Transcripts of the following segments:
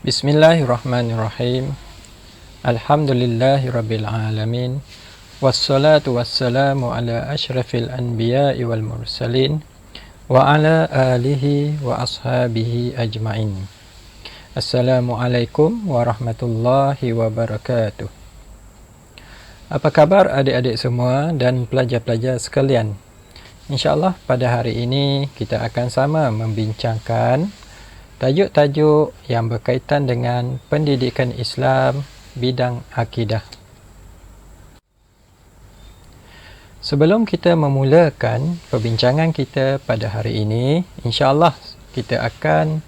Bismillahirrahmanirrahim. Alhamdulillahirabbil alamin. Wassalatu wassalamu ala asyrafil anbiya'i wal mursalin wa ala alihi wa ashabihi ajma'in. Assalamualaikum warahmatullahi wabarakatuh. Apa khabar adik-adik semua dan pelajar-pelajar sekalian? InsyaAllah pada hari ini kita akan sama membincangkan tajuk-tajuk yang berkaitan dengan pendidikan Islam bidang akidah. Sebelum kita memulakan perbincangan kita pada hari ini, insya-Allah kita akan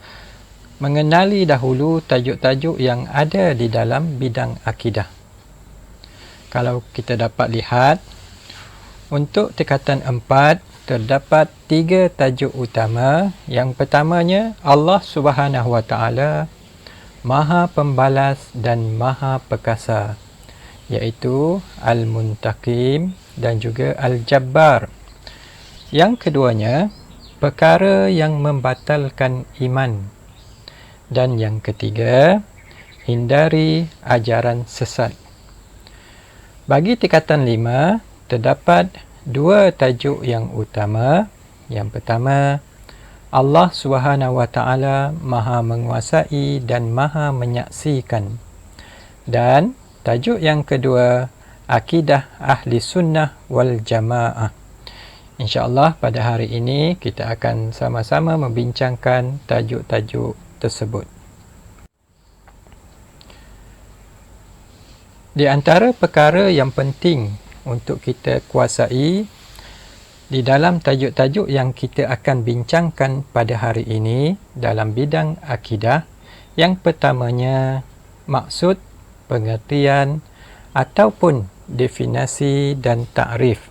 mengenali dahulu tajuk-tajuk yang ada di dalam bidang akidah. Kalau kita dapat lihat, untuk tingkatan 4 terdapat 3 tajuk utama. Yang pertamanya, Allah Subhanahu Wa Taala Maha Pembalas dan Maha Perkasa, iaitu Al-Muntaqim dan juga Al-Jabbar. Yang keduanya, perkara yang membatalkan iman. Dan yang ketiga, hindari ajaran sesat. Bagi tingkatan 5, terdapat 2 tajuk yang utama. Yang pertama, Allah Subhanahu Wa Taala Maha Menguasai dan Maha Menyaksikan. Dan tajuk yang kedua, akidah Ahli Sunnah wal Jamaah. InsyaAllah pada hari ini kita akan sama-sama membincangkan tajuk-tajuk tersebut. Di antara perkara yang penting untuk kita kuasai di dalam tajuk-tajuk yang kita akan bincangkan pada hari ini dalam bidang akidah, yang pertamanya maksud, pengertian ataupun definisi dan takrif.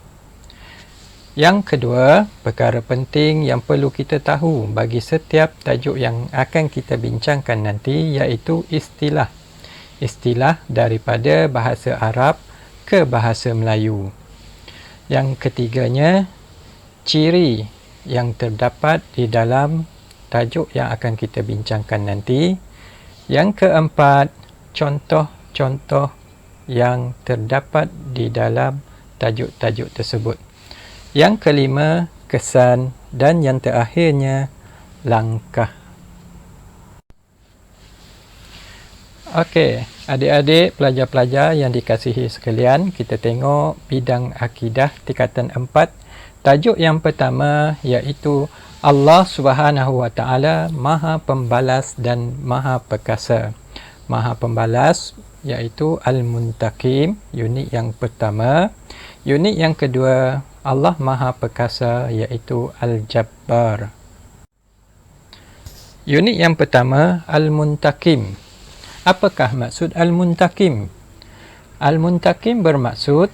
Yang kedua, perkara penting yang perlu kita tahu bagi setiap tajuk yang akan kita bincangkan nanti, iaitu istilah. Istilah daripada bahasa Arab ke bahasa Melayu. Yang ketiganya, ciri yang terdapat di dalam tajuk yang akan kita bincangkan nanti. Yang keempat, contoh-contoh yang terdapat di dalam tajuk-tajuk tersebut. Yang kelima, kesan, dan yang terakhirnya, langkah. Okey, adik-adik pelajar-pelajar yang dikasihi sekalian, kita tengok bidang akidah tingkatan 4. Tajuk yang pertama iaitu Allah Subhanahu Wa Taala Maha Pembalas dan Maha Perkasa. Maha Pembalas iaitu Al-Muntaqim, unit yang pertama. Unit yang kedua, Allah Maha Perkasa, iaitu Al-Jabbar. Unit yang pertama, Al-Muntaqim. Apakah maksud Al-Muntaqim? Al-Muntaqim bermaksud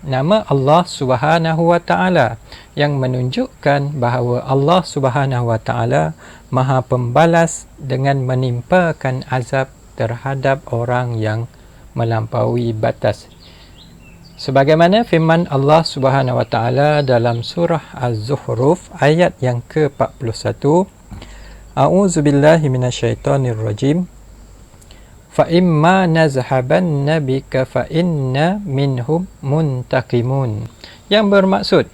nama Allah Subhanahu Wa Taala yang menunjukkan bahawa Allah Subhanahu Wa Taala Maha Pembalas dengan menimpakan azab terhadap orang yang melampaui batas. Sebagaimana firman Allah Subhanahu Wa Taala dalam surah Az-Zukhruf ayat yang ke-41, A'udzubillahi minasyaitonirrajim. فَإِمَّا نَزْهَبَنَّ بِكَ فَإِنَّا مِنْهُمْ مُنْتَقِمُونَ, yang bermaksud,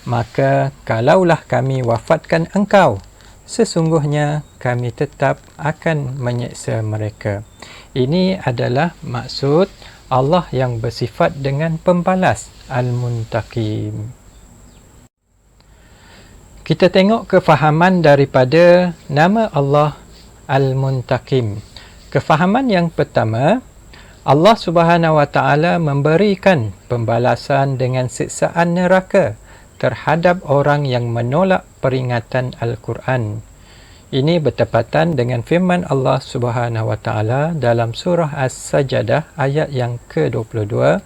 maka kalaulah kami wafatkan engkau, sesungguhnya kami tetap akan menyeksa mereka. Ini adalah maksud Allah yang bersifat dengan pembalas, Al-Muntaqim. Kita tengok kefahaman daripada nama Allah Al-Muntaqim. Kefahaman yang pertama, Allah Subhanahu Wa Taala memberikan pembalasan dengan siksaan neraka terhadap orang yang menolak peringatan Al-Quran. Ini bertepatan dengan firman Allah Subhanahu Wa Taala dalam surah As-Sajdah ayat yang ke-22.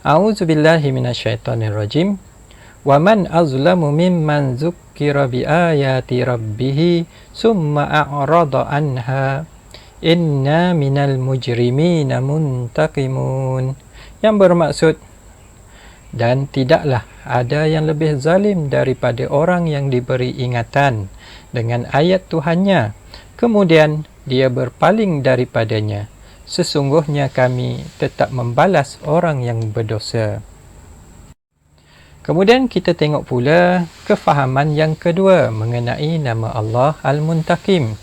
A'udzubillahi minasyaitonirrajim. Wa man azlamu mimman zukkira biayati rabbih summa a'rada anha inna minal mujrimina muntaqimun, yang bermaksud, dan tidaklah ada yang lebih zalim daripada orang yang diberi ingatan dengan ayat Tuhannya, kemudian dia berpaling daripadanya. Sesungguhnya kami tetap membalas orang yang berdosa. Kemudian kita tengok pula kefahaman yang kedua mengenai nama Allah Al-Muntaqim.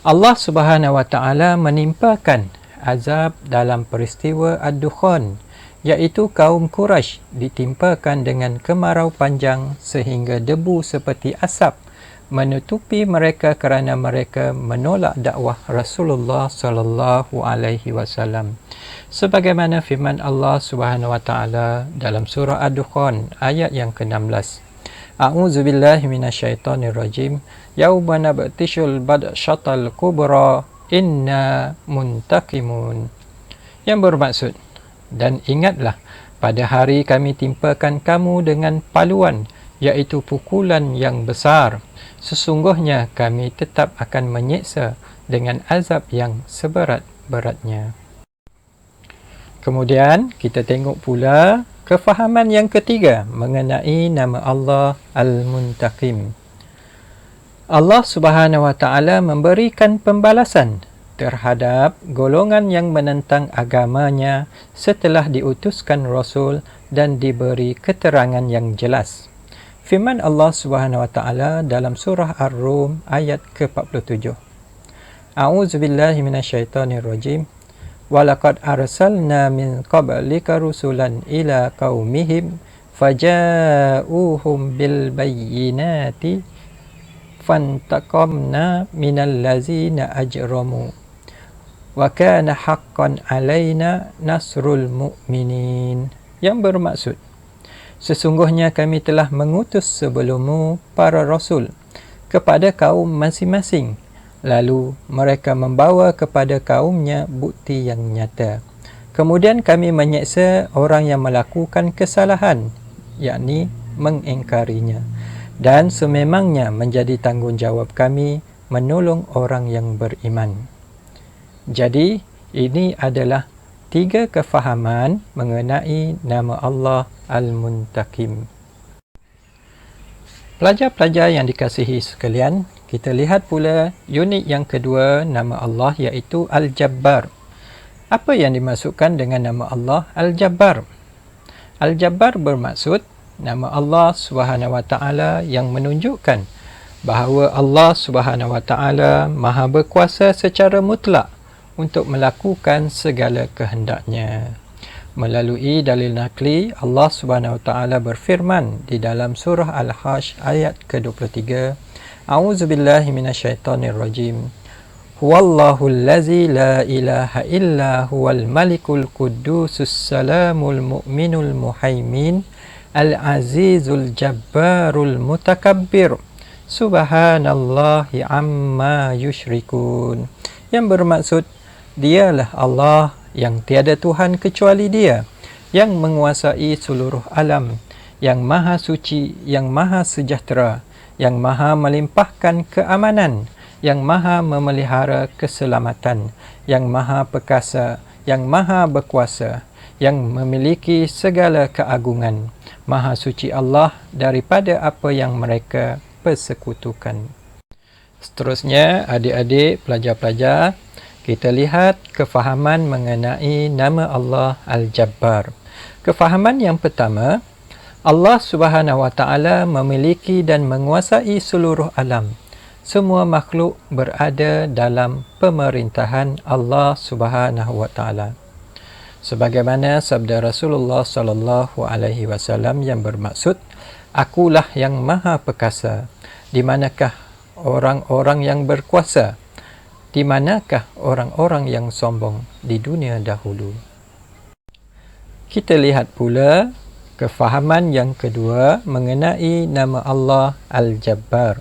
Allah Subhanahu Wa Taala menimpakan azab dalam peristiwa Ad-Dukhan, iaitu kaum Quraisy ditimpakan dengan kemarau panjang sehingga debu seperti asap menutupi mereka kerana mereka menolak dakwah Rasulullah sallallahu alaihi wasallam. Sebagaimana firman Allah Subhanahu wa taala dalam surah Ad-Dukhan ayat yang ke-16. A'udzubillahi minasyaitonirrajim. Yauma nabtishul badsyatal kubra inna muntaqimun. Yang bermaksud, dan ingatlah pada hari kami timpakan kamu dengan paluan, iaitu pukulan yang besar. Sesungguhnya kami tetap akan menyeksa dengan azab yang seberat-beratnya. Kemudian kita tengok pula kefahaman yang ketiga mengenai nama Allah Al-Muntaqim. Allah Subhanahu Wa Taala memberikan pembalasan terhadap golongan yang menentang agamanya setelah diutuskan Rasul dan diberi keterangan yang jelas. Firman Allah Subhanahu Wa Taala dalam surah Ar-Rum ayat ke-47. A'udzubillahi minasyaitonirrajim. Walaqad arsalna min qablika rusulan ila qaumihim faja'uhum bil bayyinati fantaqamna minal ladzina ajramu wa kana haqqan alaina nasrul mu'minin. Yang bermaksud, sesungguhnya kami telah mengutus sebelummu para rasul kepada kaum masing-masing, lalu mereka membawa kepada kaumnya bukti yang nyata. Kemudian kami menyeksa orang yang melakukan kesalahan, yakni mengingkarinya. Dan sememangnya menjadi tanggungjawab kami menolong orang yang beriman. Jadi, ini adalah 3 kefahaman mengenai nama Allah Al-Muntaqim. Pelajar-pelajar yang dikasihi sekalian, kita lihat pula unit yang kedua nama Allah, iaitu Al-Jabbar. Apa yang dimaksudkan dengan nama Allah Al-Jabbar? Al-Jabbar bermaksud nama Allah Subhanahu Wa Taala yang menunjukkan bahawa Allah Subhanahu Wa Taala Maha berkuasa secara mutlak untuk melakukan segala kehendaknya. Melalui dalil nakli, Allah Subhanahu Wa Taala berfirman di dalam surah Al-Hajj ayat ke-23, A'udzubillahi minasyaitonirrajim. Huwallahu allazi la ilaha illa huwal malikul quddusus salamul mu'minul muhaimin al-azizul jabbarul mutakabbir subhanallahi amma yushrikun. Yang bermaksud, dialah Allah yang tiada Tuhan kecuali Dia, yang menguasai seluruh alam, yang maha suci, yang maha sejahtera, yang maha melimpahkan keamanan, yang maha memelihara keselamatan, yang maha perkasa, yang maha berkuasa, yang memiliki segala keagungan. Maha suci Allah daripada apa yang mereka persekutukan. Seterusnya, adik-adik pelajar-pelajar, kita lihat kefahaman mengenai nama Allah Al-Jabbar. Kefahaman yang pertama, Allah Subhanahu Wa Taala memiliki dan menguasai seluruh alam. Semua makhluk berada dalam pemerintahan Allah Subhanahu Wa Taala. Sebagaimana sabda Rasulullah sallallahu alaihi wasallam yang bermaksud, akulah yang maha perkasa. Di manakah orang-orang yang berkuasa? Di manakah orang-orang yang sombong di dunia dahulu? Kita lihat pula kefahaman yang kedua mengenai nama Allah Al-Jabbar.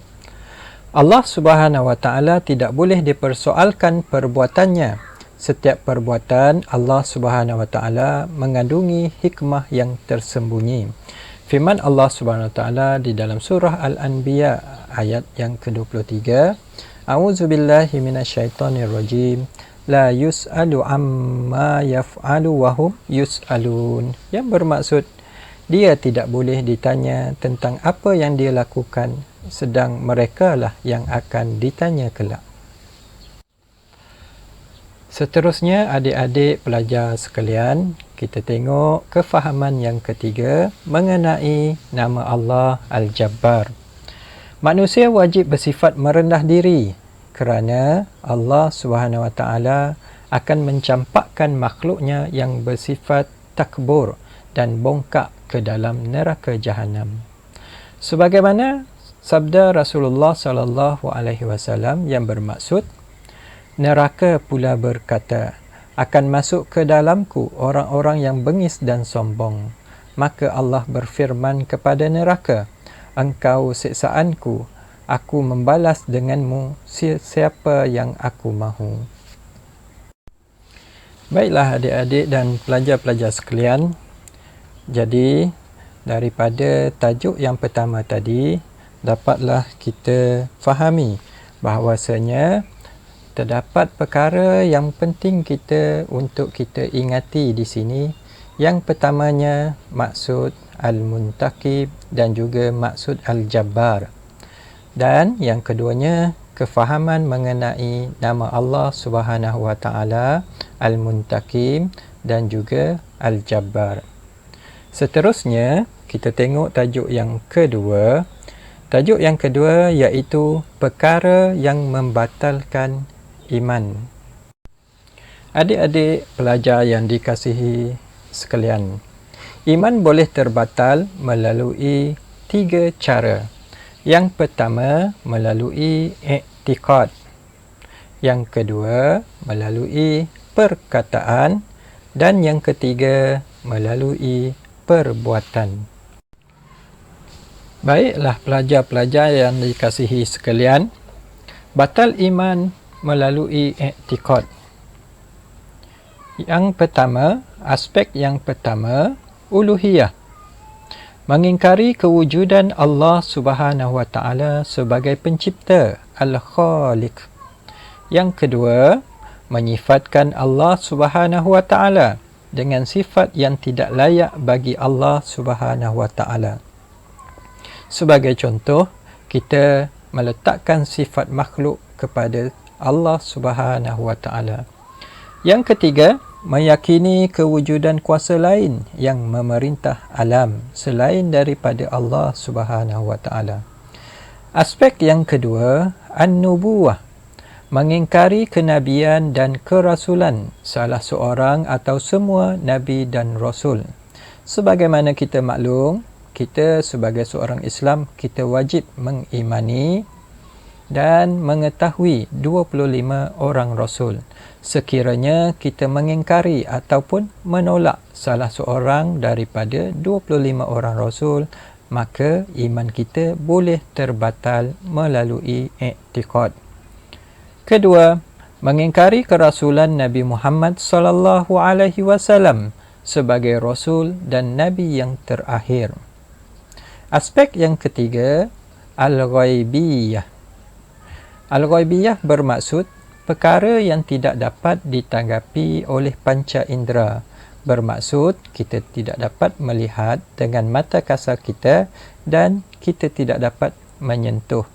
Allah Subhanahu Wa Taala tidak boleh dipersoalkan perbuatannya. Setiap perbuatan Allah Subhanahu Wa Taala mengandungi hikmah yang tersembunyi. Firman Allah Subhanahu Wa Taala di dalam surah Al-Anbiya ayat yang ke-23, A'udzubillahi minasyaitonirrajim. La yus'alu amma yaf'alu wa hum yus'alun. Yang bermaksud, dia tidak boleh ditanya tentang apa yang dia lakukan, sedang mereka lah yang akan ditanya kelak. Seterusnya, adik-adik pelajar sekalian, kita tengok kefahaman yang ketiga mengenai nama Allah Al-Jabbar. Manusia wajib bersifat merendah diri kerana Allah SWT akan mencampakkan makhluknya yang bersifat takbur dan bongkak ke dalam neraka Jahannam. Sebagaimana sabda Rasulullah SAW yang bermaksud, neraka pula berkata, akan masuk ke dalamku orang-orang yang bengis dan sombong. Maka Allah berfirman kepada neraka, engkau siksaanku, aku membalas denganmu siapa yang aku mahu. Baiklah adik-adik dan pelajar-pelajar sekalian, jadi daripada tajuk yang pertama tadi, dapatlah kita fahami bahawasanya terdapat perkara yang penting kita untuk kita ingati di sini. Yang pertamanya maksud Al-Muntakib dan juga maksud Al-Jabbar. Dan yang keduanya kefahaman mengenai nama Allah Subhanahu Wa Taala Al-Muntakib dan juga Al-Jabbar. Seterusnya kita tengok tajuk yang kedua. Tajuk yang kedua iaitu perkara yang membatalkan iman. Adik-adik pelajar yang dikasihi sekalian, iman boleh terbatal melalui 3 cara. Yang pertama melalui i'tiqad. Yang kedua melalui perkataan dan yang ketiga melalui perbuatan. Baiklah pelajar-pelajar yang dikasihi sekalian, batal iman melalui i'tiqad. Yang pertama, aspek yang pertama, uluhiyah. Mengingkari kewujudan Allah Subhanahu Wa Taala sebagai pencipta, Al-Khaliq. Yang kedua, menyifatkan Allah Subhanahu Wa Taala dengan sifat yang tidak layak bagi Allah Subhanahu Wa Taala. Sebagai contoh, kita meletakkan sifat makhluk kepada Allah Subhanahu Wa Taala. Yang ketiga, meyakini kewujudan kuasa lain yang memerintah alam selain daripada Allah Subhanahu Wa Taala. Aspek yang kedua, an-nubuwah. Mengingkari kenabian dan kerasulan salah seorang atau semua nabi dan rasul. Sebagaimana kita maklum, kita sebagai seorang Islam, kita wajib mengimani dan mengetahui 25 orang Rasul. Sekiranya kita mengingkari ataupun menolak salah seorang daripada 25 orang Rasul, maka iman kita boleh terbatal melalui i'tiqad. Kedua, mengingkari kerasulan Nabi Muhammad sallallahu alaihi wasallam sebagai Rasul dan Nabi yang terakhir. Aspek yang ketiga, al-ghaibiyah. Al-ghaibiyah bermaksud perkara yang tidak dapat ditanggapi oleh panca indera. Bermaksud kita tidak dapat melihat dengan mata kasar kita dan kita tidak dapat menyentuh.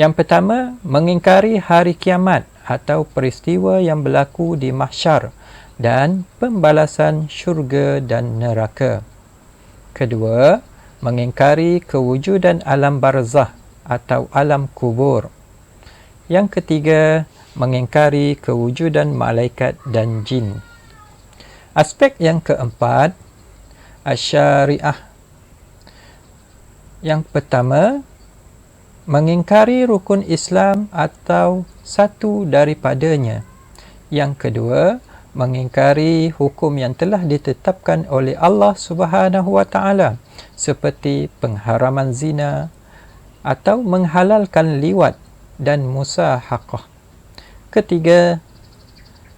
Yang pertama, mengingkari hari kiamat atau peristiwa yang berlaku di mahsyar dan pembalasan syurga dan neraka. Kedua, mengingkari kewujudan alam barzah atau alam kubur. Yang ketiga, mengingkari kewujudan malaikat dan jin. Aspek yang keempat, asy-syariah. Yang pertama, mengingkari rukun Islam atau satu daripadanya. Yang kedua, mengingkari hukum yang telah ditetapkan oleh Allah Subhanahu Wa Taala seperti pengharaman zina atau menghalalkan liwat dan musahaqah. Ketiga,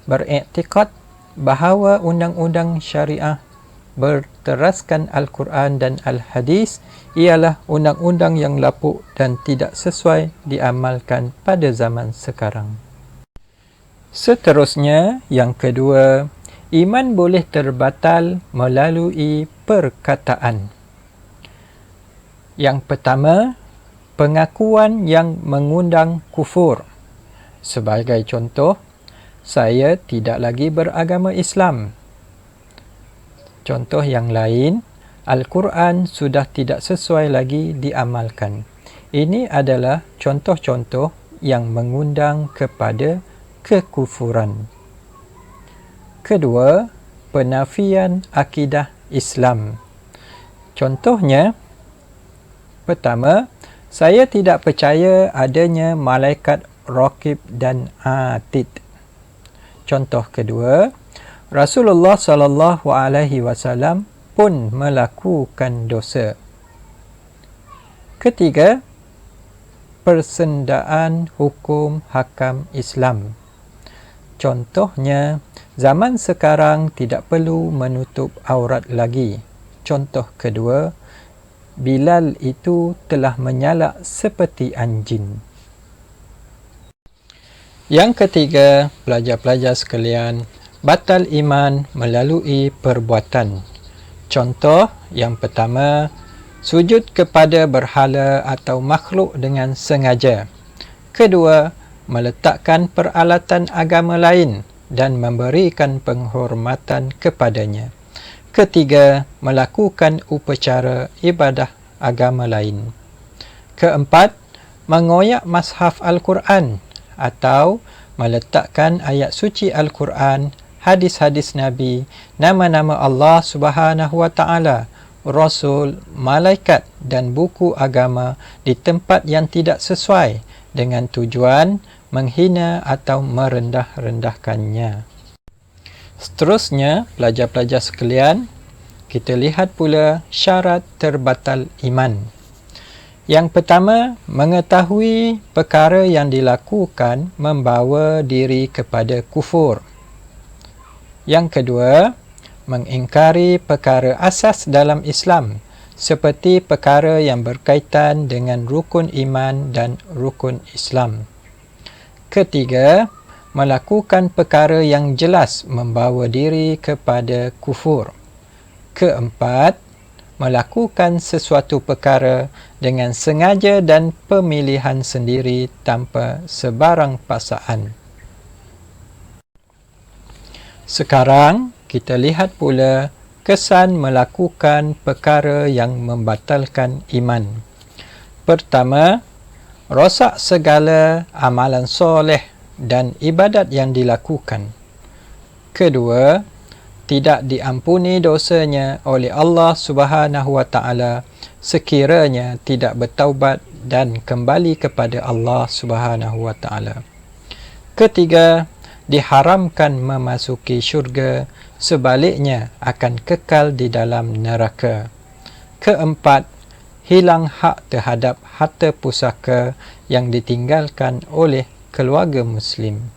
beriktikad bahawa undang-undang syariah berteraskan Al-Quran dan Al-Hadis ialah undang-undang yang lapuk dan tidak sesuai diamalkan pada zaman sekarang. Seterusnya, yang kedua, iman boleh terbatal melalui perkataan. Yang pertama, pengakuan yang mengundang kufur. Sebagai contoh, saya tidak lagi beragama Islam. Contoh yang lain, Al-Quran sudah tidak sesuai lagi diamalkan. Ini adalah contoh-contoh yang mengundang kepada kekufuran. Kedua, penafian akidah Islam. Contohnya, pertama, saya tidak percaya adanya malaikat Raqib dan Atid. Contoh kedua, Rasulullah SAW pun melakukan dosa. Ketiga, persendaan hukum hakam Islam. Contohnya, zaman sekarang tidak perlu menutup aurat lagi. Contoh kedua, Bilal itu telah menyalak seperti anjing. Yang ketiga, pelajar-pelajar sekalian, batal iman melalui perbuatan. Contoh yang pertama, sujud kepada berhala atau makhluk dengan sengaja. Kedua, meletakkan peralatan agama lain dan memberikan penghormatan kepadanya. Ketiga, melakukan upacara ibadah agama lain. Keempat, mengoyak mushaf Al-Quran atau meletakkan ayat suci Al-Quran, hadis-hadis Nabi, nama-nama Allah Subhanahu wa Ta'ala, Rasul, malaikat dan buku agama di tempat yang tidak sesuai dengan tujuan menghina atau merendah-rendahkannya. Seterusnya, pelajar-pelajar sekalian, kita lihat pula syarat terbatal iman. Yang pertama, mengetahui perkara yang dilakukan membawa diri kepada kufur. Yang kedua, mengingkari perkara asas dalam Islam seperti perkara yang berkaitan dengan rukun iman dan rukun Islam. Ketiga, melakukan perkara yang jelas membawa diri kepada kufur. Keempat, melakukan sesuatu perkara dengan sengaja dan pemilihan sendiri tanpa sebarang paksaan. Sekarang, kita lihat pula kesan melakukan perkara yang membatalkan iman. Pertama, rosak segala amalan soleh dan ibadat yang dilakukan. Kedua, tidak diampuni dosanya oleh Allah Subhanahu wa Ta'ala sekiranya tidak bertaubat dan kembali kepada Allah Subhanahu wa Ta'ala. Ketiga, diharamkan memasuki syurga, sebaliknya akan kekal di dalam neraka. Keempat, hilang hak terhadap harta pusaka yang ditinggalkan oleh keluarga Muslim.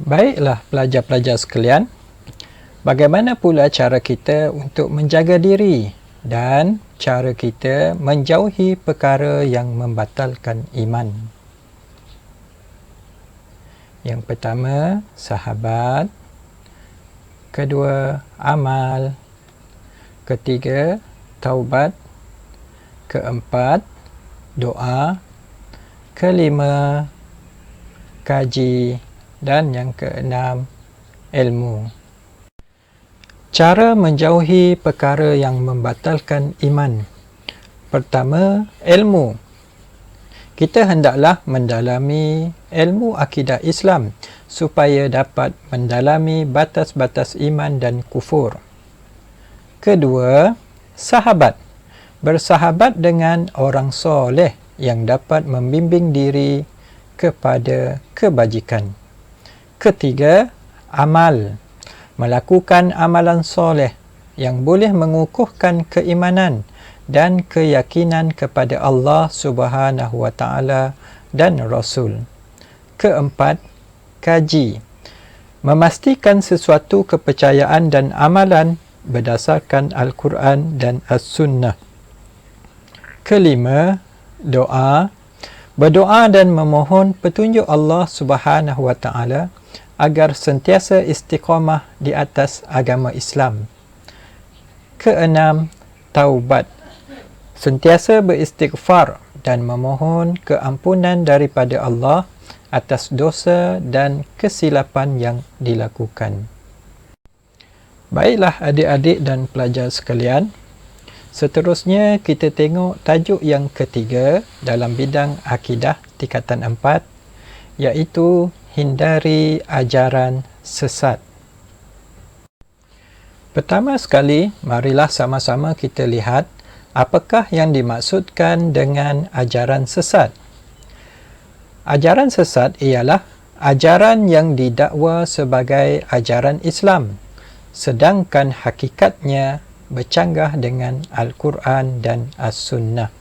Baiklah pelajar-pelajar sekalian, bagaimana pula cara kita untuk menjaga diri dan cara kita menjauhi perkara yang membatalkan iman? Yang pertama, sahabat. Kedua, amal. Ketiga, taubat. Keempat, doa. Kelima, kaji. Dan yang keenam, ilmu. Cara menjauhi perkara yang membatalkan iman. Pertama, ilmu. Kita hendaklah mendalami ilmu akidah Islam supaya dapat mendalami batas-batas iman dan kufur. Kedua, sahabat. Bersahabat dengan orang soleh yang dapat membimbing diri kepada kebajikan. Ketiga, amal. Melakukan amalan soleh yang boleh mengukuhkan keimanan dan keyakinan kepada Allah Subhanahu wa Ta'ala dan Rasul. Keempat, kaji. Memastikan sesuatu kepercayaan dan amalan berdasarkan Al-Quran dan As-Sunnah. Kelima, doa. Berdoa dan memohon petunjuk Allah Subhanahu wa Ta'ala agar sentiasa istiqamah di atas agama Islam. Keenam, taubat. Sentiasa beristighfar dan memohon keampunan daripada Allah atas dosa dan kesilapan yang dilakukan. Baiklah adik-adik dan pelajar sekalian, seterusnya kita tengok tajuk yang ketiga dalam bidang akidah tingkatan 4, iaitu hindari ajaran sesat. Pertama sekali, marilah sama-sama kita lihat apakah yang dimaksudkan dengan ajaran sesat. Ajaran sesat ialah ajaran yang didakwa sebagai ajaran Islam, sedangkan hakikatnya bercanggah dengan Al-Quran dan As-Sunnah.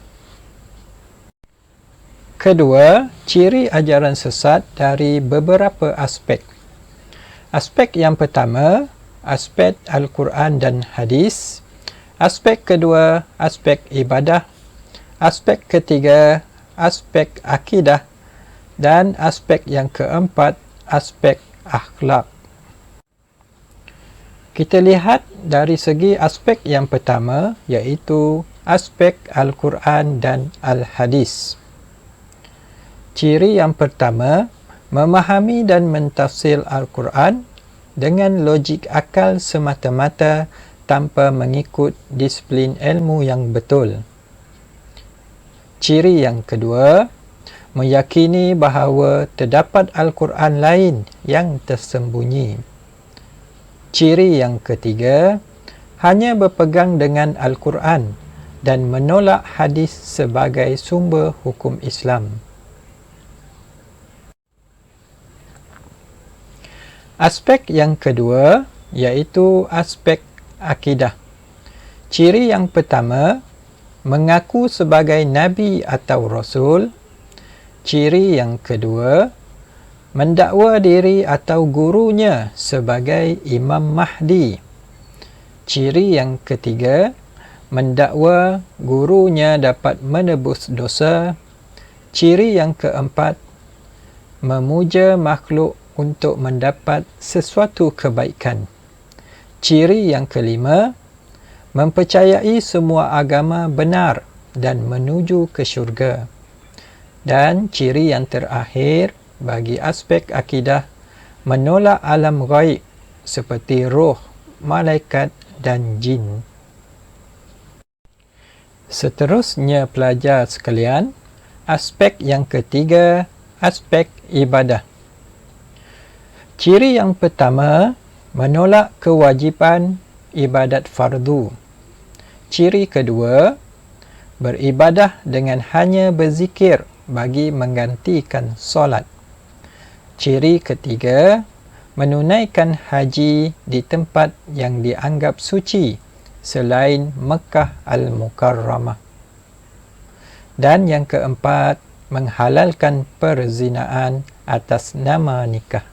Kedua, ciri ajaran sesat dari beberapa aspek. Aspek yang pertama, aspek Al-Quran dan Hadis. Aspek kedua, aspek ibadah. Aspek ketiga, aspek akidah. Dan aspek yang keempat, aspek akhlak. Kita lihat dari segi aspek yang pertama, iaitu aspek Al-Quran dan Al-Hadis. Ciri yang pertama, memahami dan mentafsir Al-Quran dengan logik akal semata-mata tanpa mengikut disiplin ilmu yang betul. Ciri yang kedua, meyakini bahawa terdapat Al-Quran lain yang tersembunyi. Ciri yang ketiga, hanya berpegang dengan Al-Quran dan menolak hadis sebagai sumber hukum Islam. Aspek yang kedua, iaitu aspek akidah. Ciri yang pertama, mengaku sebagai Nabi atau Rasul. Ciri yang kedua, mendakwa diri atau gurunya sebagai Imam Mahdi. Ciri yang ketiga, mendakwa gurunya dapat menebus dosa. Ciri yang keempat, memuja makhluk untuk mendapat sesuatu kebaikan. Ciri yang kelima, mempercayai semua agama benar dan menuju ke syurga. Dan ciri yang terakhir, bagi aspek akidah, menolak alam ghaib seperti roh, malaikat dan jin. Seterusnya pelajar sekalian, aspek yang ketiga, aspek ibadah. Ciri yang pertama, menolak kewajipan ibadat fardu. Ciri kedua, beribadah dengan hanya berzikir bagi menggantikan solat. Ciri ketiga, menunaikan haji di tempat yang dianggap suci selain Mekah Al-Mukarramah. Dan yang keempat, menghalalkan perzinaan atas nama nikah.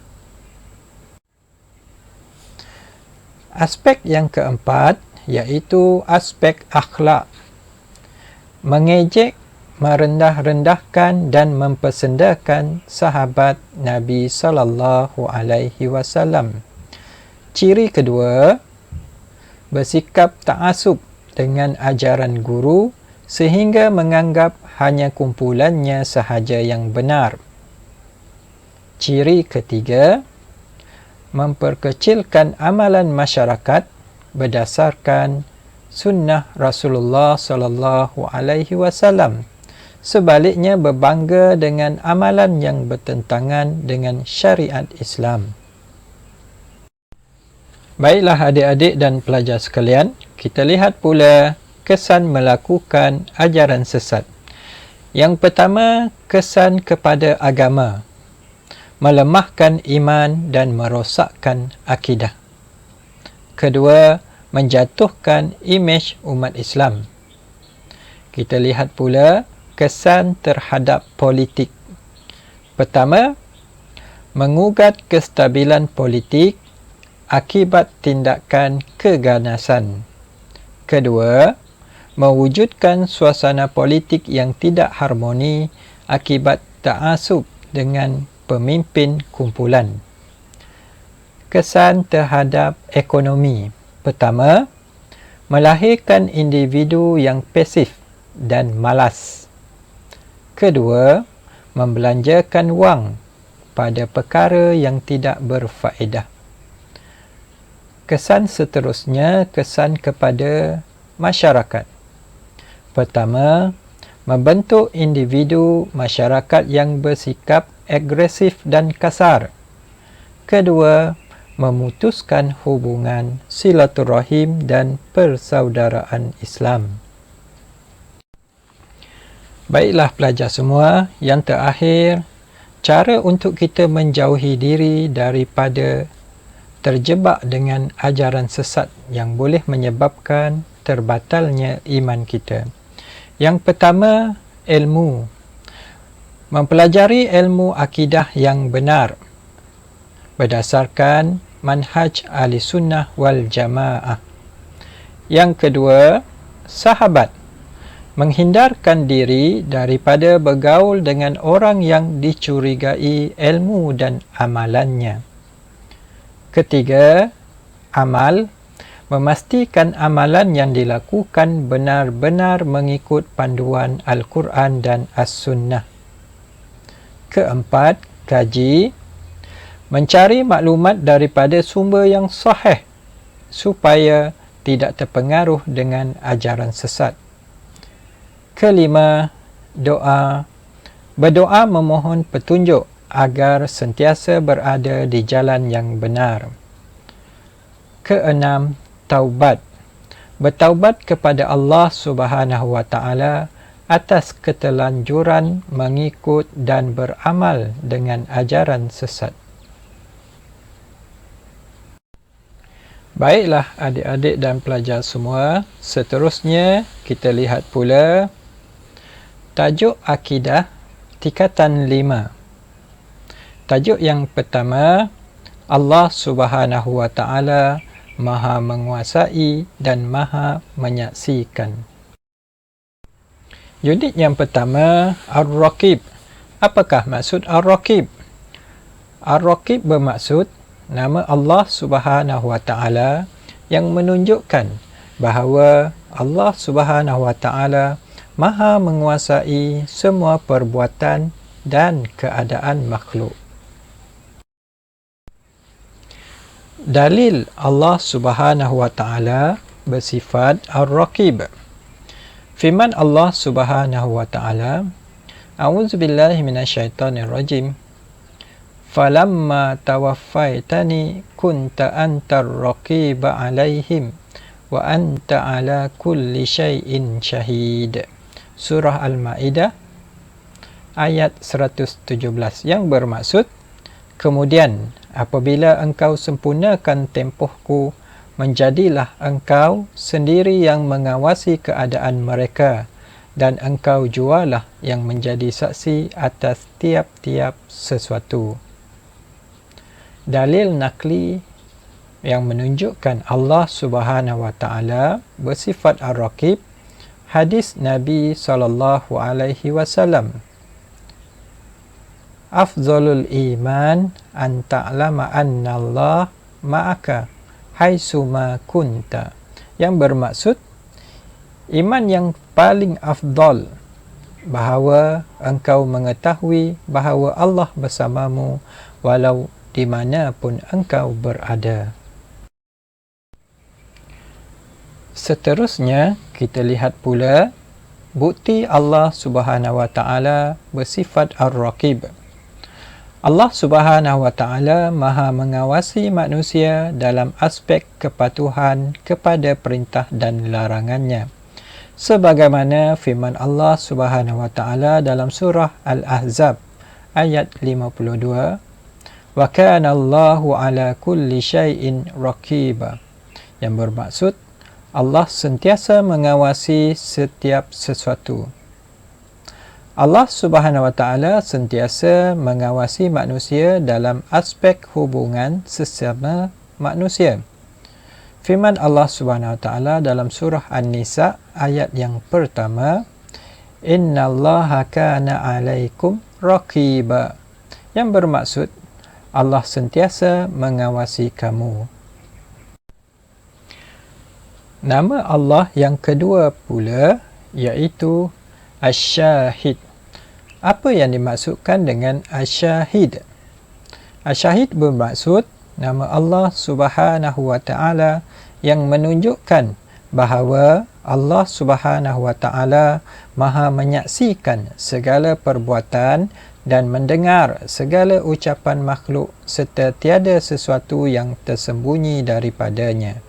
Aspek yang keempat, iaitu aspek akhlak. Mengejek, merendah-rendahkan dan mempersendakan sahabat Nabi sallallahu alaihi wasallam. Ciri kedua, bersikap ta'assub dengan ajaran guru sehingga menganggap hanya kumpulannya sahaja yang benar. Ciri ketiga, memperkecilkan amalan masyarakat berdasarkan sunnah Rasulullah sallallahu alaihi wasallam. Sebaliknya berbangga dengan amalan yang bertentangan dengan syariat Islam. Baiklah adik-adik dan pelajar sekalian, kita lihat pula kesan melakukan ajaran sesat. Yang pertama, kesan kepada agama, melemahkan iman dan merosakkan akidah. Kedua, menjatuhkan imej umat Islam. Kita lihat pula kesan terhadap politik. Pertama, mengugat kestabilan politik akibat tindakan keganasan. Kedua, mewujudkan suasana politik yang tidak harmoni akibat ta'assub dengan pemimpin kumpulan. Kesan terhadap ekonomi. Pertama, melahirkan individu yang pasif dan malas. Kedua, membelanjakan wang pada perkara yang tidak berfaedah. Kesan seterusnya, kesan kepada masyarakat. Pertama, membentuk individu masyarakat yang bersikap agresif dan kasar. Kedua, memutuskan hubungan silaturahim dan persaudaraan Islam. Baiklah pelajar semua, yang terakhir, cara untuk kita menjauhi diri daripada terjebak dengan ajaran sesat yang boleh menyebabkan terbatalnya iman kita. Yang pertama, ilmu. Mempelajari ilmu akidah yang benar berdasarkan manhaj ahli sunnah wal jamaah. Yang kedua, sahabat. Menghindarkan diri daripada bergaul dengan orang yang dicurigai ilmu dan amalannya. Ketiga, amal. Memastikan amalan yang dilakukan benar-benar mengikut panduan Al-Quran dan As-Sunnah. Keempat, kaji. Mencari maklumat daripada sumber yang sahih supaya tidak terpengaruh dengan ajaran sesat. Kelima, doa. Berdoa memohon petunjuk agar sentiasa berada di jalan yang benar. Keenam, taubat. Bertaubat kepada Allah Subhanahu wa taala atas keterlanjuran mengikut dan beramal dengan ajaran sesat. Baiklah adik-adik dan pelajar semua, seterusnya kita lihat pula tajuk akidah tingkatan 5. Tajuk yang pertama, Allah Subhanahu wa taala Maha menguasai dan Maha menyaksikan. Unit yang pertama, Ar-Raqib. Apakah maksud Ar-Raqib? Ar-Raqib bermaksud nama Allah Subhanahu wa taala yang menunjukkan bahawa Allah Subhanahu wa taala Maha menguasai semua perbuatan dan keadaan makhluk. Dalil Allah Subhanahu wa taala bersifat Ar-Raqib. Firman Allah Subhanahu wa taala, A'udzubillahi minasyaitonirrajim. Falamma tawaffaitani kunta antar raqiba 'alaihim wa anta 'ala kulli syai'in syahid. Surah Al-Maidah ayat 117 yang bermaksud, kemudian apabila engkau sempurnakan tempohku, menjadilah engkau sendiri yang mengawasi keadaan mereka, dan engkau jualah yang menjadi saksi atas tiap-tiap sesuatu. Dalil nakli yang menunjukkan Allah Subhanahu wa taala bersifat Ar-Raqib, hadis Nabi SAW. Afdhalul iman an ta'lama anna Allah ma'aka haitsuma kunta. Yang bermaksud, iman yang paling afdal bahawa engkau mengetahui bahawa Allah bersamamu walau di mana pun engkau berada. Seterusnya, kita lihat pula bukti Allah Subhanahu wa taala bersifat Ar-Raqib. Allah Subhanahu wa taala Maha mengawasi manusia dalam aspek kepatuhan kepada perintah dan larangannya. Sebagaimana firman Allah Subhanahu wa taala dalam surah Al-Ahzab ayat 52, "Wa kana Allahu 'ala kulli syai'in raqiba." Yang bermaksud Allah sentiasa mengawasi setiap sesuatu. Allah Subhanahu wa taala sentiasa mengawasi manusia dalam aspek hubungan sesama manusia. Firman Allah Subhanahu wa taala dalam surah An-Nisa ayat yang pertama, "Innallaha kana 'alaikum raqiba." Yang bermaksud Allah sentiasa mengawasi kamu. Nama Allah yang kedua pula iaitu Asy-Syahid. Apa yang dimaksudkan dengan Asy-Syahid? Asyahid bermaksud nama Allah Subhanahu wa Ta'ala yang menunjukkan bahawa Allah Subhanahu wa Ta'ala Maha menyaksikan segala perbuatan dan mendengar segala ucapan makhluk serta tiada sesuatu yang tersembunyi daripadanya.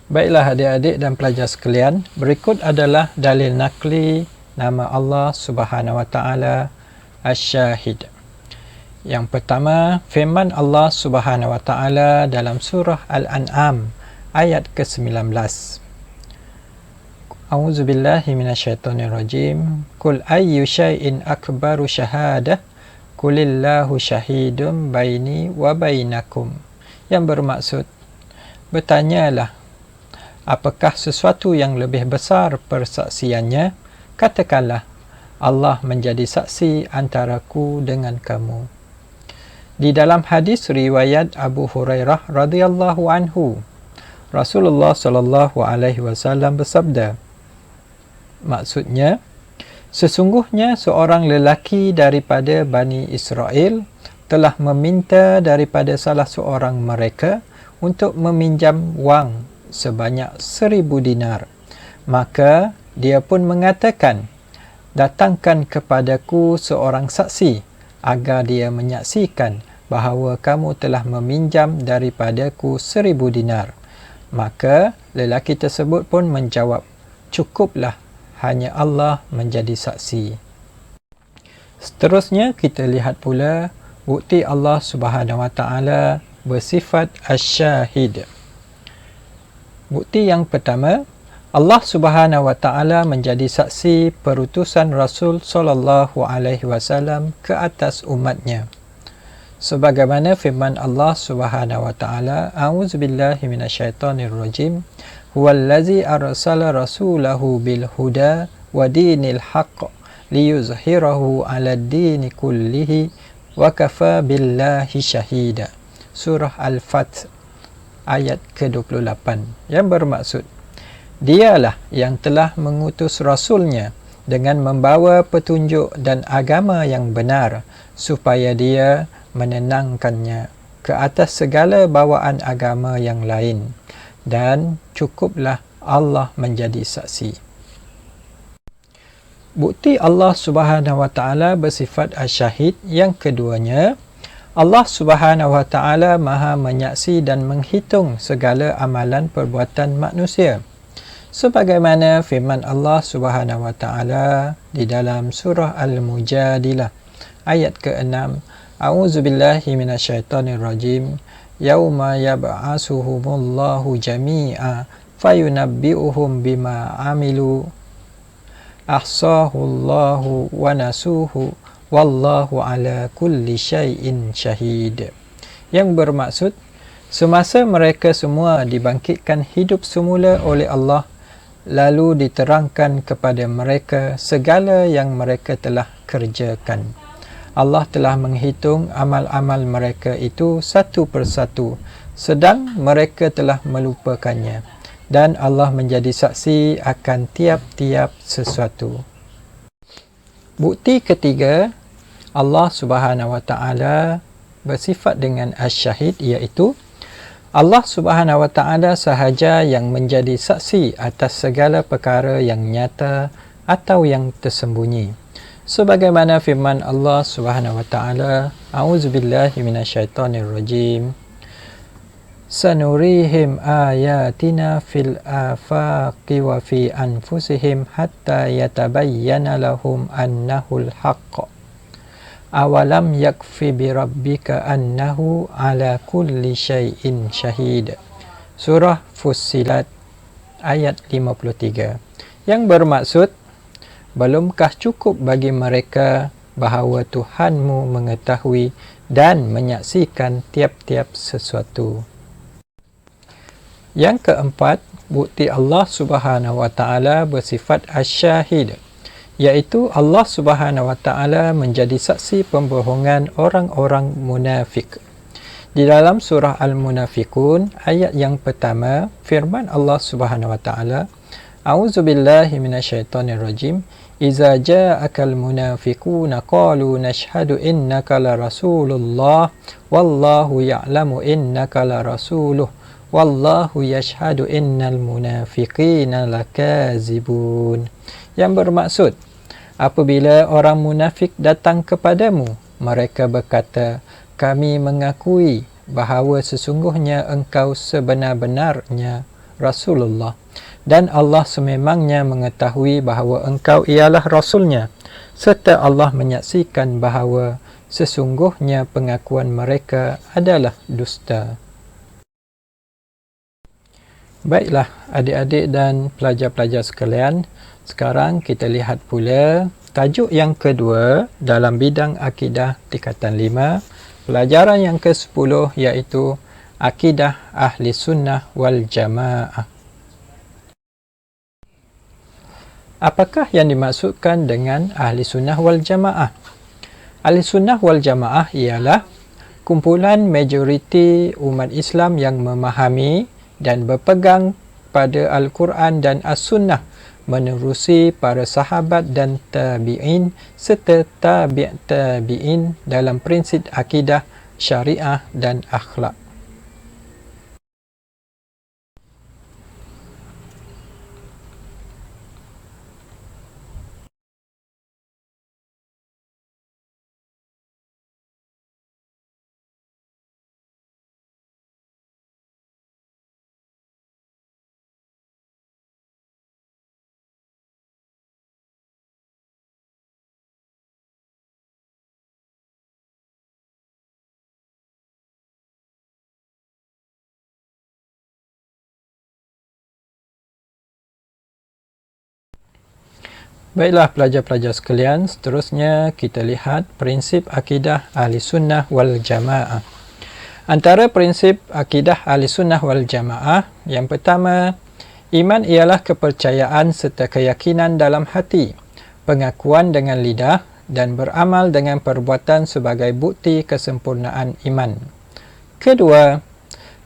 Baiklah adik-adik dan pelajar sekalian, berikut adalah dalil nakli nama Allah Subhanahu wa Ta'ala Asy-Syahid. Yang pertama, firman Allah Subhanahu wa Ta'ala dalam surah Al-An'am ayat ke-19. A'udzubillahi minasyaitonirrajim. Qul ayyu syai'in akbaru syahadah qulillahu syahidun baini wa bainakum. Yang bermaksud, bertanyalah, apakah sesuatu yang lebih besar persaksiannya? Katakanlah, Allah menjadi saksi antaraku dengan kamu. Di dalam hadis riwayat Abu Hurairah radhiyallahu anhu, Rasulullah sallallahu alaihi wasallam bersabda, maksudnya, sesungguhnya seorang lelaki daripada Bani Israel telah meminta daripada salah seorang mereka untuk meminjam wang sebanyak 1,000 dinar. Maka dia pun mengatakan, datangkan kepadaku seorang saksi agar dia menyaksikan bahawa kamu telah meminjam daripadaku 1,000 dinar. Maka lelaki tersebut pun menjawab, cukuplah, hanya Allah menjadi saksi. Seterusnya kita lihat pula bukti Allah Subhanahu wa Ta'ala bersifat Asy-Syahid. Bukti yang pertama, Allah Subhanahu wa Ta'ala menjadi saksi perutusan Rasul sallallahu alaihi wasallam ke atas umatnya. Sebagaimana firman Allah Subhanahu wa Ta'ala, A'udzubillahi minasyaitonirrajim. Huwallazi arsala rasulahu bil huda wa dinil haqq liyuzhirahu 'alad dini kullihi wa kafa billahi syahida. Surah Al-Fath ayat ke-28, yang bermaksud, dialah yang telah mengutus rasulnya dengan membawa petunjuk dan agama yang benar supaya dia menenangkannya ke atas segala bawaan agama yang lain, dan cukuplah Allah menjadi saksi. Bukti Allah Subhanahu wa Ta'ala bersifat Asy-Syahid yang keduanya, Allah Subhanahu wa Ta'ala Maha menyaksi dan menghitung segala amalan perbuatan manusia. Sebagaimana firman Allah Subhanahu wa Ta'ala di dalam surah Al-Mujadilah ayat ke-6, A'udzubillahi minasyaitonirrajim. Yauma yab'asuhumullahu jami'a fayunabbi'uhum bima amilu ahsahullahu wa nasuhu wallahu ala kulli syai'in syahid. Yang bermaksud, semasa mereka semua dibangkitkan hidup semula oleh Allah, lalu diterangkan kepada mereka segala yang mereka telah kerjakan. Allah telah menghitung amal-amal mereka itu satu persatu, sedang mereka telah melupakannya, dan Allah menjadi saksi akan tiap-tiap sesuatu. Bukti ketiga, Allah Subhanahu wa Ta'ala bersifat dengan Asy-Syahid, iaitu Allah Subhanahu wa Ta'ala sahaja yang menjadi saksi atas segala perkara yang nyata atau yang tersembunyi. Sebagaimana firman Allah Subhanahu wa Ta'ala, A'udzubillahi minasyaitonirrajim. Sanurihim ayatina fil afaqi wa fi anfusihim hatta yatabayyana lahum annahul haqq. Awalam yakfi bi rabbika annahu ala kulli syai'in syahid. Surah Fussilat ayat 53. Yang bermaksud, belumkah cukup bagi mereka bahawa Tuhanmu mengetahui dan menyaksikan tiap-tiap sesuatu. Yang keempat, bukti Allah Subhanahu wa Ta'ala bersifat Asy-Syahid, iaitu Allah Subhanahu wa Ta'ala menjadi saksi pembohongan orang-orang munafik. Di dalam surah Al-Munafiqun ayat yang pertama, firman Allah Subhanahu wa Ta'ala, A'udzubillahi minasyaitonirrajim. iza ja'akal munafiquna qalu nashhadu innaka la rasulullah wallahu ya'lamu innaka la rasuluh wallahu yashhadu innal munafiqina lakazibun. Yang bermaksud, apabila orang munafik datang kepadamu, mereka berkata, kami mengakui bahawa sesungguhnya engkau sebenar-benarnya Rasulullah dan Allah sememangnya mengetahui bahawa engkau ialah Rasulnya, serta Allah menyaksikan bahawa sesungguhnya pengakuan mereka adalah dusta. Baiklah adik-adik dan pelajar-pelajar sekalian, sekarang kita lihat pula tajuk yang kedua dalam bidang akidah tingkatan 5, pelajaran yang ke-10, iaitu akidah ahli sunnah wal jamaah. Apakah yang dimaksudkan dengan ahli sunnah wal jamaah? Ahli sunnah wal jamaah ialah kumpulan majoriti umat Islam yang memahami dan berpegang pada Al-Quran dan As-Sunnah menerusi para sahabat dan tabi'in serta tabi' tabi'in dalam prinsip akidah, syariah dan akhlak. Baiklah pelajar-pelajar sekalian, seterusnya kita lihat prinsip akidah ahli sunnah wal jamaah. Antara prinsip akidah ahli sunnah wal jamaah, yang pertama, iman ialah kepercayaan serta keyakinan dalam hati, pengakuan dengan lidah dan beramal dengan perbuatan sebagai bukti kesempurnaan iman. Kedua,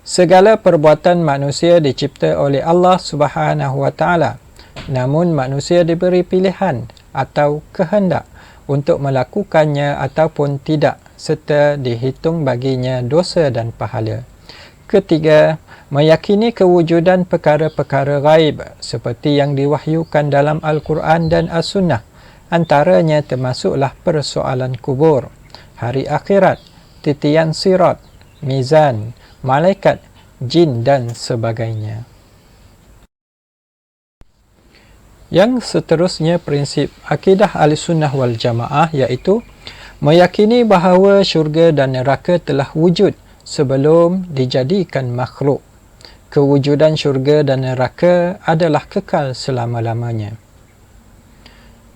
segala perbuatan manusia dicipta oleh Allah Subhanahu wa taala. Namun manusia diberi pilihan atau kehendak untuk melakukannya ataupun tidak, serta dihitung baginya dosa dan pahala. Ketiga, meyakini kewujudan perkara-perkara ghaib seperti yang diwahyukan dalam Al-Quran dan As-Sunnah. Antaranya termasuklah persoalan kubur, hari akhirat, titian sirat, mizan, malaikat, jin dan sebagainya. Yang seterusnya prinsip akidah Ahlussunnah wal Jamaah, iaitu meyakini bahawa syurga dan neraka telah wujud sebelum dijadikan makhluk. Kewujudan syurga dan neraka adalah kekal selama-lamanya.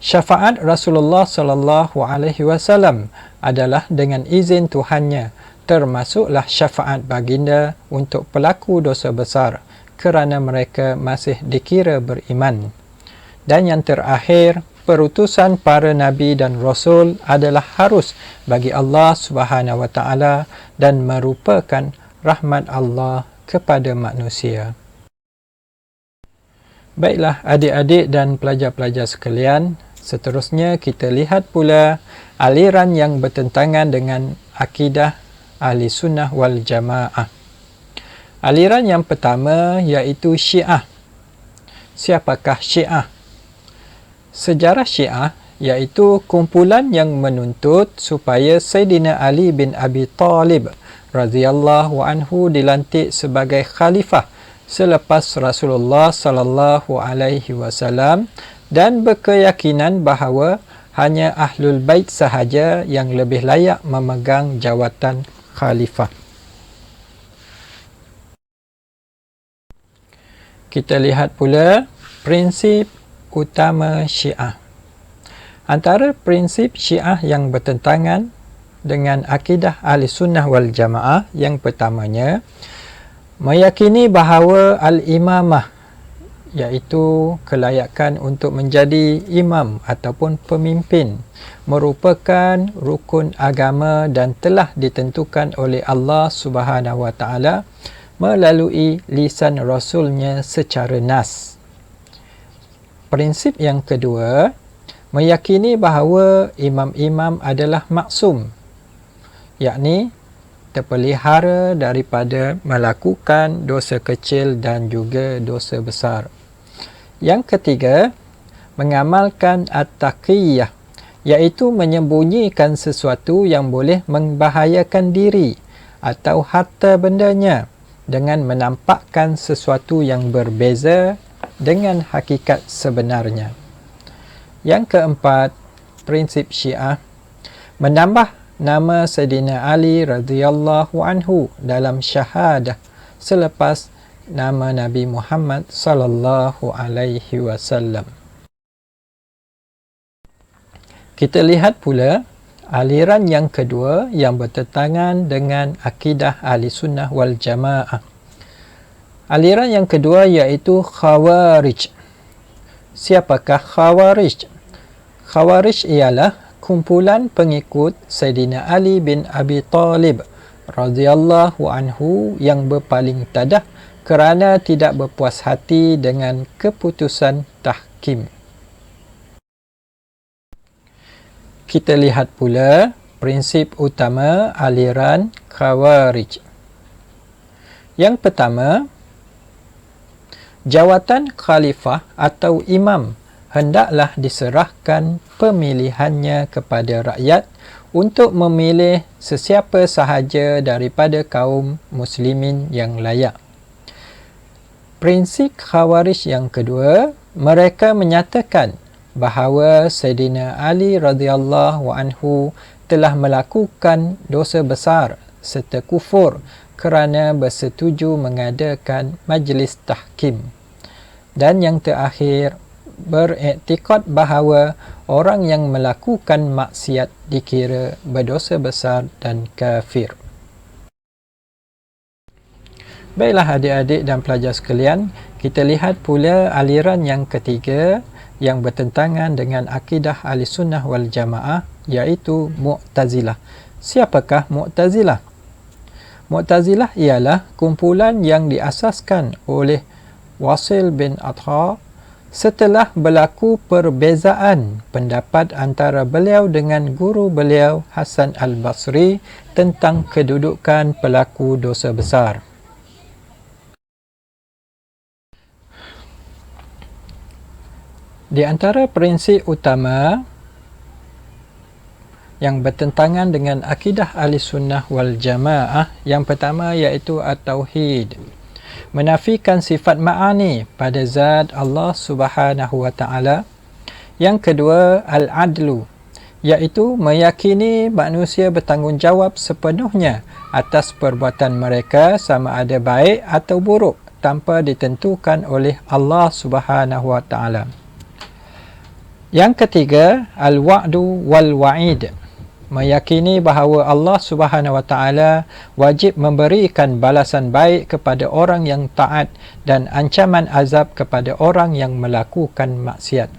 Syafaat Rasulullah sallallahu alaihi wasallam adalah dengan izin Tuhannya, termasuklah syafaat baginda untuk pelaku dosa besar kerana mereka masih dikira beriman. Dan yang terakhir, perutusan para nabi dan rasul adalah harus bagi Allah Subhanahu wa taala dan merupakan rahmat Allah kepada manusia. Baiklah adik-adik dan pelajar-pelajar sekalian, seterusnya kita lihat pula aliran yang bertentangan dengan akidah Ahli Sunnah wal Jamaah. Aliran yang pertama iaitu Syiah. Siapakah Syiah? Sejarah Syiah iaitu kumpulan yang menuntut supaya Sayyidina Ali bin Abi Talib radhiyallahu anhu dilantik sebagai khalifah selepas Rasulullah sallallahu alaihi wasallam, dan berkeyakinan bahawa hanya Ahlul Bait sahaja yang lebih layak memegang jawatan khalifah. Kita lihat pula prinsip utama Syiah. Antara prinsip Syiah yang bertentangan dengan akidah Ahli Sunnah wal Jamaah, yang pertamanya meyakini bahawa al-imamah, iaitu kelayakan untuk menjadi imam ataupun pemimpin, merupakan rukun agama dan telah ditentukan oleh Allah Subhanahu wa taala melalui lisan Rasulnya secara nas. Prinsip yang kedua, meyakini bahawa imam-imam adalah maksum, yakni terpelihara daripada melakukan dosa kecil dan juga dosa besar. Yang ketiga, mengamalkan at-taqiyah, iaitu menyembunyikan sesuatu yang boleh membahayakan diri atau harta bendanya dengan menampakkan sesuatu yang berbeza dengan hakikat sebenarnya. Yang keempat, prinsip Syiah, menambah nama Sayyidina Ali radhiyallahu anhu dalam syahadah selepas nama Nabi Muhammad sallallahu alaihi wasallam. Kita lihat pula aliran yang kedua yang bertentangan dengan akidah Ahli Sunnah wal Jamaah. Aliran yang kedua iaitu Khawarij. Siapakah Khawarij? Khawarij ialah kumpulan pengikut Sayyidina Ali bin Abi Talib radhiyallahu anhu yang berpaling tadah kerana tidak berpuas hati dengan keputusan tahkim. Kita lihat pula prinsip utama aliran Khawarij. Yang pertama, jawatan khalifah atau imam hendaklah diserahkan pemilihannya kepada rakyat untuk memilih sesiapa sahaja daripada kaum muslimin yang layak. Prinsip Khawarij yang kedua, mereka menyatakan bahawa Sayyidina Ali radhiyallahu anhu telah melakukan dosa besar serta kufur kerana bersetuju mengadakan majlis tahkim. Dan yang terakhir, beriktikad bahawa orang yang melakukan maksiat dikira berdosa besar dan kafir. Baiklah adik-adik dan pelajar sekalian, kita lihat pula aliran yang ketiga yang bertentangan dengan akidah Ahlussunnah wal Jamaah, iaitu Mu'tazilah. Siapakah Mu'tazilah? Mu'tazilah ialah kumpulan yang diasaskan oleh Wasil bin Atha setelah berlaku perbezaan pendapat antara beliau dengan guru beliau Hasan al-Basri tentang kedudukan pelaku dosa besar. Di antara prinsip utama yang bertentangan dengan akidah Ahlussunnah wal Jamaah, yang pertama iaitu at-tauhid, menafikan sifat ma'ani pada zat Allah Subhanahu wa taala. Yang kedua, al-adlu, iaitu meyakini manusia bertanggungjawab sepenuhnya atas perbuatan mereka sama ada baik atau buruk tanpa ditentukan oleh Allah Subhanahu wa taala. Yang ketiga, al-wa'du wal-wa'id, meyakini bahawa Allah Subhanahu wa taala wajib memberikan balasan baik kepada orang yang taat dan ancaman azab kepada orang yang melakukan maksiat.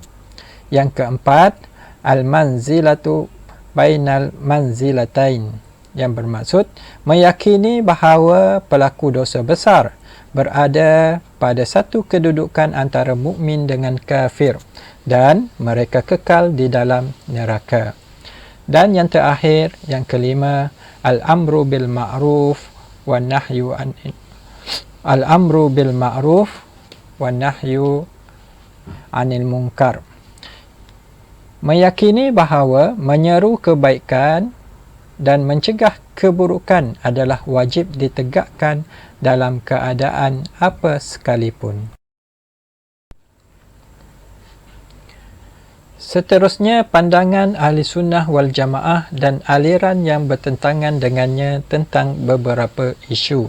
Yang keempat, al-manzilatu bainal manzilatain, yang bermaksud meyakini bahawa pelaku dosa besar berada pada satu kedudukan antara mukmin dengan kafir dan mereka kekal di dalam neraka. Dan yang terakhir, yang kelima, al-amru bil ma'ruf wan nahyu anil munkar, meyakini bahawa menyeru kebaikan dan mencegah keburukan adalah wajib ditegakkan dalam keadaan apa sekalipun. Seterusnya, pandangan Ahlussunnah wal Jamaah dan aliran yang bertentangan dengannya tentang beberapa isu.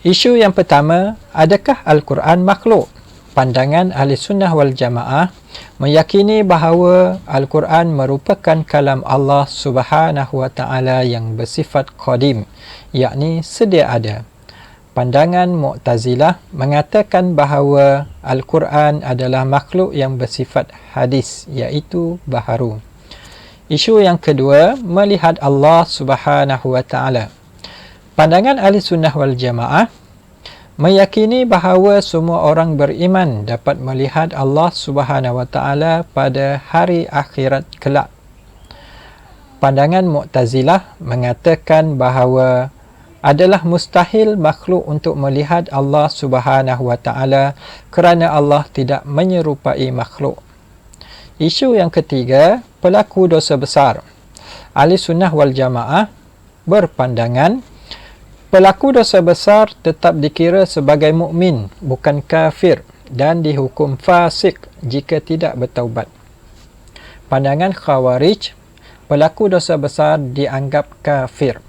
Isu yang pertama, adakah Al-Quran makhluk? Pandangan Ahlussunnah wal Jamaah meyakini bahawa Al-Quran merupakan kalam Allah Subhanahu wa taala yang bersifat qadim, yakni sedia ada. Pandangan Mu'tazilah mengatakan bahawa Al-Quran adalah makhluk yang bersifat hadis, iaitu baharu. Isu yang kedua, melihat Allah Subhanahu wa taala. Pandangan Ahlussunnah wal Jamaah Meyakini bahawa semua orang beriman dapat melihat Allah Subhanahu Wa Taala pada hari akhirat kelak. Pandangan Mu'tazilah mengatakan bahawa adalah mustahil makhluk untuk melihat Allah Subhanahu Wa Taala kerana Allah tidak menyerupai makhluk. Isu yang ketiga, pelaku dosa besar. Ahli Sunnah wal Jamaah berpandangan pelaku dosa besar tetap dikira sebagai mukmin, bukan kafir, dan dihukum fasik jika tidak bertaubat. Pandangan Khawarij, pelaku dosa besar dianggap kafir.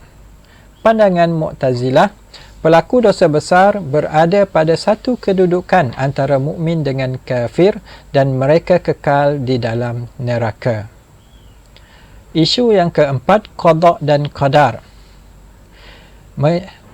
Pandangan Mu'tazilah, pelaku dosa besar berada pada satu kedudukan antara mukmin dengan kafir dan mereka kekal di dalam neraka. Isu yang keempat, qada dan qadar.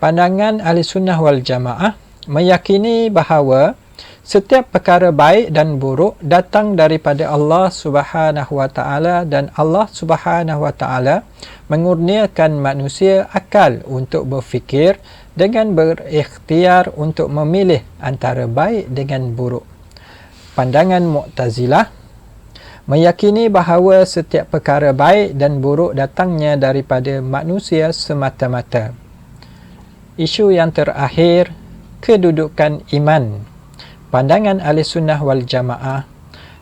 Pandangan Ahli Sunnah wal Jamaah meyakini bahawa setiap perkara baik dan buruk datang daripada Allah Subhanahu Wa Taala dan Allah Subhanahu Wa Taala mengurniakan manusia akal untuk berfikir dengan berikhtiar untuk memilih antara baik dengan buruk. Pandangan Mu'tazilah meyakini bahawa setiap perkara baik dan buruk datangnya daripada manusia semata-mata. Isu yang terakhir, kedudukan iman. Pandangan Ahli Sunnah wal Jamaah.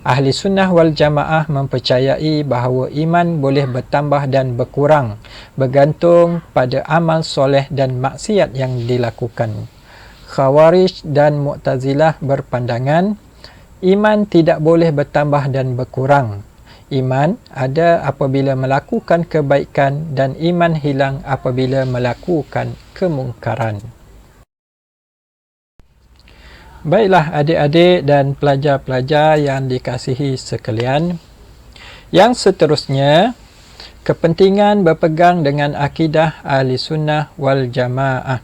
Ahli Sunnah wal Jamaah mempercayai bahawa iman boleh bertambah dan berkurang bergantung pada amal soleh dan maksiat yang dilakukan. Khawarij dan Mu'tazilah berpandangan iman tidak boleh bertambah dan berkurang. Iman ada apabila melakukan kebaikan dan iman hilang apabila melakukan kemungkaran. Baiklah adik-adik dan pelajar-pelajar yang dikasihi sekalian, yang seterusnya, kepentingan berpegang dengan akidah Ahli Sunnah wal Jamaah.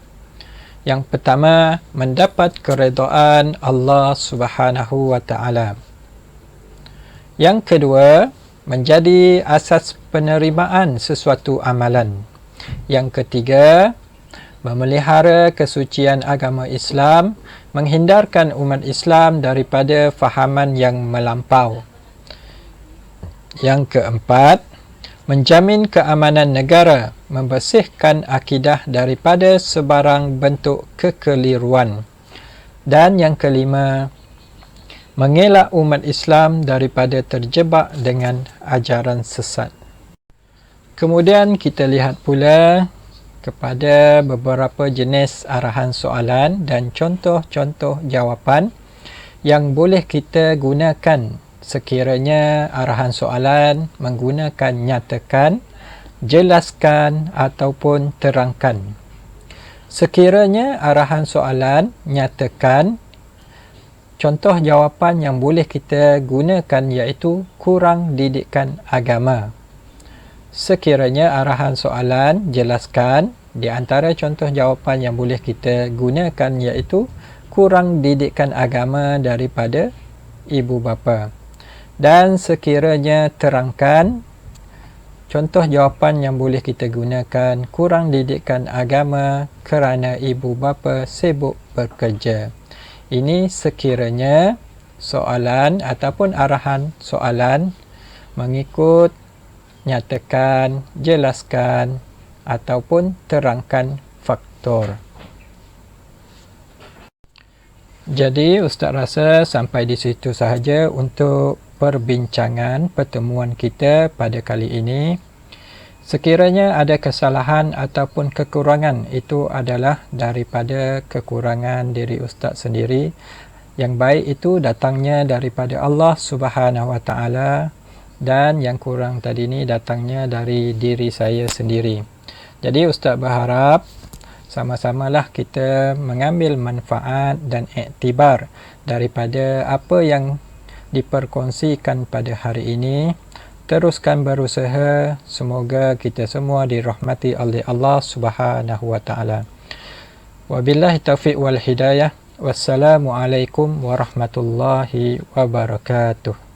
Yang pertama, mendapat keredaan Allah Subhanahu Wa Taala. Yang kedua, menjadi asas penerimaan sesuatu amalan. Yang ketiga, memelihara kesucian agama Islam, menghindarkan umat Islam daripada fahaman yang melampau. Yang keempat, menjamin keamanan negara, membersihkan akidah daripada sebarang bentuk kekeliruan. Dan yang kelima, mengelak umat Islam daripada terjebak dengan ajaran sesat. Kemudian kita lihat pula kepada beberapa jenis arahan soalan dan contoh-contoh jawapan yang boleh kita gunakan sekiranya arahan soalan menggunakan nyatakan, jelaskan ataupun terangkan. Sekiranya arahan soalan nyatakan, contoh jawapan yang boleh kita gunakan iaitu kurang didikan agama. Sekiranya arahan soalan jelaskan, di antara contoh jawapan yang boleh kita gunakan iaitu kurang didikan agama daripada ibu bapa. Dan sekiranya terangkan, contoh jawapan yang boleh kita gunakan kurang didikan agama kerana ibu bapa sibuk bekerja. Ini sekiranya soalan ataupun arahan soalan mengikut nyatakan, jelaskan ataupun terangkan faktor. Jadi Ustaz rasa sampai di situ sahaja untuk perbincangan pertemuan kita pada kali ini. Sekiranya ada kesalahan ataupun kekurangan, itu adalah daripada kekurangan diri Ustaz sendiri. Yang baik itu datangnya daripada Allah Subhanahu Wa Taala, dan yang kurang tadi ni datangnya dari diri saya sendiri. Jadi Ustaz berharap sama-samalah kita mengambil manfaat dan iktibar daripada apa yang diperkongsikan pada hari ini. Teruskan berusaha, semoga kita semua dirahmati oleh Allah Subhanahu Wa Taala. Wabillahi taufiq wal hidayah. Wassalamualaikum warahmatullahi wabarakatuh.